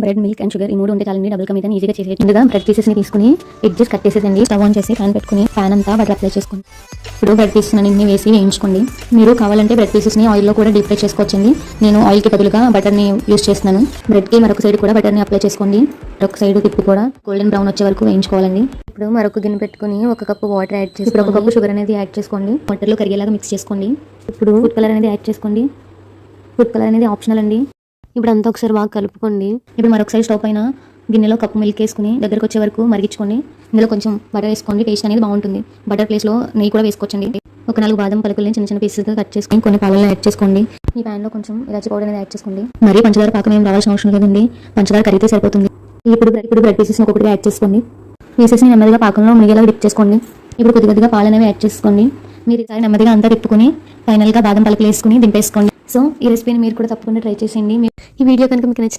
Bread, milk and sugar ఈ 3 ఉంటే చాలండి. డబుల్ కా మీదనే ఈజీగా చేసేయచ్చు. ముందుగా బ్రెడ్ పీసెస్ ని తీసుకుని ఎడ్జెస్ కట్ చేసేసండి. స్టవ్ ఆన్ చేసి ప్యాన్ పెట్టుకుని ప్యాన్ అంతా బటర్ అప్లై చేసుకోండి. ఇప్పుడు బ్రెడ్ పీసెస్ అన్ని వేసి వేయించుకోండి. మీరు కావాలంటే బ్రెడ్ పీసెస్ ని ఆయిల్ లో కూడా డీప్ ఫ్రై చేసుకోవచ్చండి. నేను ఆయిల్ కి బదులుగా బటర్ ని యూస్ చేస్తున్నాను. బ్రెడ్ కి మరొక సైడ్ కూడా బటర్ ని అప్లై చేసుకోండి. మరొక సైడ్ తిప్పి కూడా గోల్డెన్ బ్రౌన్ వచ్చే వరకు వేయించుకోవాలండి. ఇప్పుడు మరొక గిన్నె పెట్టుకుని 1 కప్పు వాటర్ యాడ్ చేసి, ఇప్పుడు 1 కప్పు షుగర్ అనేది యాడ్ చేసుకోండి. వాటర్ లో కరిగేలాగా మిక్స్ చేసుకోండి. ఇప్పుడు ఫుడ్ కలర్ అనేది యాడ్ చేసుకోండి. ఫుడ్ కలర్ అనేది ఆప్షనల్ అండి. ఇప్పుడు అంతా ఒకసారి బాగా కలుపుకోండి. ఇప్పుడు మరొకసారి స్టవ్ పైన గిన్నెలో కప్పు మిల్క్ వేసుకుని దగ్గరకు వచ్చే వరకు మరిగించుకోండి. ఇందులో కొంచెం బటర్ వేసుకోండి. టేస్ట్ అనేది బాగుంటుంది. బటర్ ప్లేస్లో నెయ్యి కూడా వేసుకోవచ్చండి. ఒక 4 బాదం పలుకుల్ని చిన్న చిన్న పీసెస్గా కట్ చేసుకొని కొన్ని పాలలో యాడ్ చేసుకోండి. ఈ ప్యాన్లో కొంచెం ఇలాచి పౌడర్ అనేది యాడ్ చేసుకోండి. మరి పంచదార పాకం ఏం రావాల్సిన అవసరం లేదండి. పంచదార కరిగితే సరిపోతుంది. ఇప్పుడు బ్రెడ్ పీసెస్ని ఒక్కొక్కటిగా యాడ్ చేసుకోండి. పీసెస్ని నెమ్మదిగా పాకంలో మునిగేలా డిప్ చేసుకోండి. ఇప్పుడు కొద్దిగా పాలు అనేవి యాడ్ చేసుకోండి. మీరు ఈసారి నెమ్మదిగా అంతా తిప్పుకొని ఫైనల్గా బాదం పలుకులు వేసుకుని దింపేసుకోండి. సో ఈ రెసిపీని మీరు కూడా తప్పకుండా ట్రై చేసేయండి. ఈ వీడియో కనుక మీకు నచ్చిన